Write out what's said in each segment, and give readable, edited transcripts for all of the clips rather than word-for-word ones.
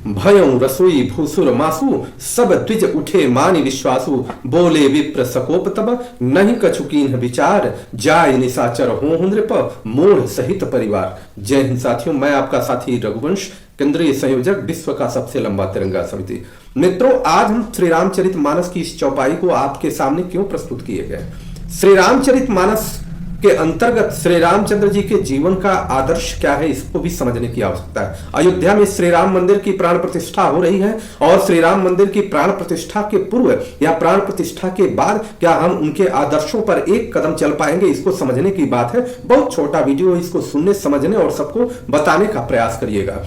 भयं रसोई भूसुर मासु सब द्विज उठे मानि विश्वासु बोले विप्र सकोप तब नहीं कछुकीन विचार जाय निशाचर हो नृप मूढ़ सहित परिवार। जय हिंद साथियों, मैं आपका साथी रघुवंश, केंद्रीय संयोजक, विश्व का सबसे लंबा तिरंगा समिति। मित्रों, आज हम श्री रामचरितमानस की इस चौपाई को आपके सामने क्यों प्रस्तुत किए गए। श्री रामचरितमानस के अंतर्गत श्री रामचंद्र जी के जीवन का आदर्श क्या है, इसको भी समझने की आवश्यकता है। अयोध्या में श्री राम मंदिर की प्राण प्रतिष्ठा हो रही है और श्री राम मंदिर की प्राण प्रतिष्ठा के पूर्व या प्राण प्रतिष्ठा के बाद क्या हम उनके आदर्शों पर एक कदम चल पाएंगे, इसको समझने की बात है। बहुत छोटा वीडियो, इसको सुनने, समझने और सबको बताने का प्रयास करिएगा।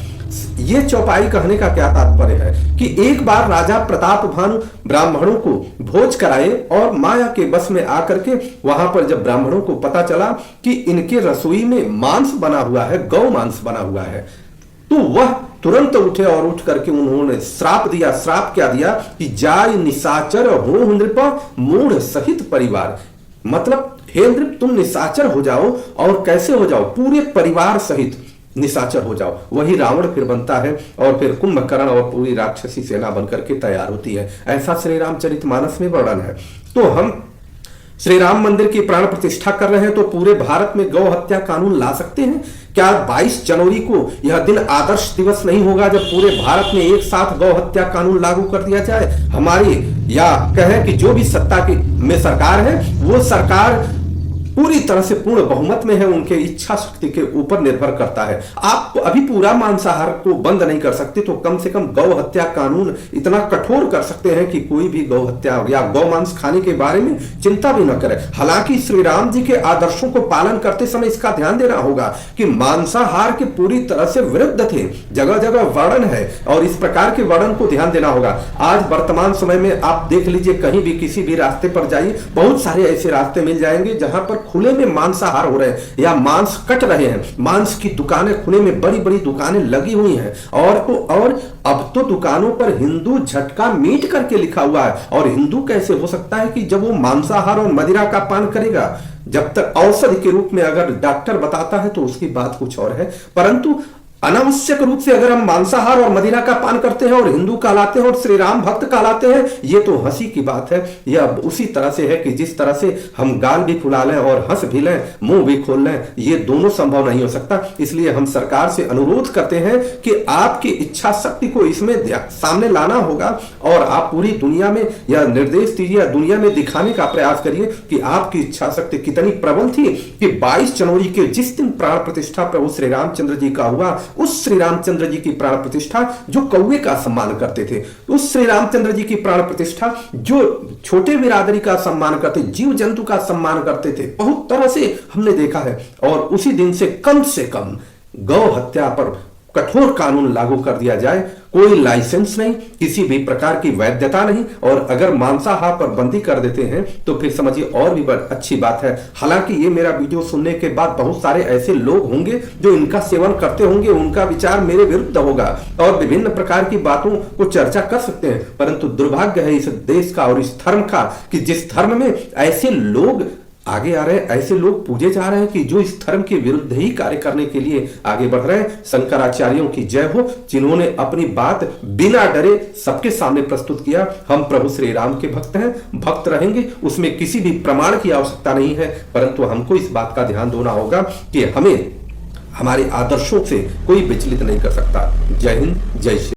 ये चौपाई कहने का क्या तात्पर्य है कि एक बार राजा प्रताप भानु ब्राह्मणों को भोज कराए और माया के बस में आकर के वहां पर जब ब्राह्मणों को पता चला कि इनके रसोई में मांस बना हुआ है, गौ मांस बना हुआ है, तो वह तुरंत उठे और उठ करके उन्होंने श्राप दिया। श्राप क्या दिया कि जाय निशाचर हो नृप मूढ़ सहित परिवार। मतलब हे नृप, तुम निशाचर हो जाओ। और कैसे हो जाओ? पूरे परिवार सहित निशाचर हो जाओ। वही रावण फिर बनता है और फिर कुंभकर्ण और पूरी राक्षसी सेना बनकर के तैयार होती है। ऐसा श्री रामचरितमानस में वर्णन है। तो हम श्री राम मंदिर की प्राण प्रतिष्ठा कर रहे हैं, तो पूरे भारत में गौ हत्या कानून ला सकते हैं क्या? 22 जनवरी को यह दिन आदर्श दिवस नहीं होगा जब पूरे भारत में एक साथ गौ हत्या कानून लागू कर दिया जाए? हमारी या कहें कि जो भी सत्ता की में सरकार है, वो सरकार पूरी तरह से पूर्ण बहुमत में है, उनके इच्छा शक्ति के ऊपर निर्भर करता है। आप अभी पूरा मांसाहार को बंद नहीं कर सकते, तो कम से कम गौ हत्या कानून इतना कठोर कर सकते हैं कि कोई भी गौ हत्या या गौ मांस खाने के बारे में चिंता भी न करे। हालांकि श्री राम जी के आदर्शों को पालन करते समय इसका ध्यान देना होगा कि मांसाहार के पूरी तरह से विरुद्ध थे। जगह जगह वर्णन है और इस प्रकार के वर्णन को ध्यान देना होगा। आज वर्तमान समय में आप देख लीजिए, कहीं भी किसी भी रास्ते पर जाइए, बहुत सारे ऐसे रास्ते मिल जाएंगे जहां पर खुले में मांसाहार हो रहे हैं या मांस कट रहे हैं। मांस की दुकानें खुले में, बड़ी बड़ी दुकानें लगी हुई हैं और अब तो दुकानों पर हिंदू झटका मीट करके लिखा हुआ है। और हिंदू कैसे हो सकता है कि जब वो मांसाहार और मदिरा का पान करेगा? जब तक औषधि के रूप में अगर डॉक्टर बताता है तो उसकी बात कुछ और है, परंतु अनावश्यक रूप से अगर हम मांसाहार और मदिरा का पान करते हैं और हिंदू कहलाते हैं और श्री राम भक्त कहलाते हैं, ये तो हंसी की बात है। यह उसी तरह से है कि जिस तरह से हम गाल भी फुला लें और हंस भी लें, मुंह भी खोल लें, ये दोनों संभव नहीं हो सकता। इसलिए हम सरकार से अनुरोध करते हैं कि आपकी इच्छा शक्ति को इसमें सामने लाना होगा और आप पूरी दुनिया में यह निर्देश दीजिए, दुनिया में दिखाने का प्रयास करिए कि आपकी इच्छा शक्ति कितनी प्रबल थी कि 22 जनवरी के जिस दिन प्राण प्रतिष्ठा प्रभु श्री रामचंद्र जी का हुआ, उस श्री रामचंद्र जी की प्राण प्रतिष्ठा जो कौवे का सम्मान करते थे, उस श्री रामचंद्र जी की प्राण प्रतिष्ठा जो छोटे बिरादरी का सम्मान करते, जीव जंतु का सम्मान करते थे, बहुत तरह से हमने देखा है। और उसी दिन से कम गौ हत्या पर कठोर कानून लागू कर दिया जाए। कोई लाइसेंस नहीं, किसी भी प्रकार की वैधता नहीं, और अगर मांसाहार पर बंदी कर देते हैं तो फिर समझिए और भी अच्छी बात है। हालांकि ये मेरा वीडियो सुनने के बाद बहुत सारे ऐसे लोग होंगे जो इनका सेवन करते होंगे, उनका विचार मेरे विरुद्ध होगा और विभिन्न प्रकार की बातों को चर्चा कर सकते हैं, परंतु दुर्भाग्य है इस देश का और इस धर्म का कि जिस धर्म में ऐसे लोग आगे आ रहे हैं, ऐसे लोग पूजे जा रहे हैं कि जो इस धर्म के विरुद्ध ही कार्य करने के लिए आगे बढ़ रहे हैं। शंकराचार्यों की जय हो, जिन्होंने अपनी बात बिना डरे सबके सामने प्रस्तुत किया। हम प्रभु श्री राम के भक्त हैं, भक्त रहेंगे, उसमें किसी भी प्रमाण की आवश्यकता नहीं है, परंतु हमको इस बात का ध्यान देना होगा कि हमें हमारे आदर्शों से कोई विचलित नहीं कर सकता। जय हिंद, जय श्री।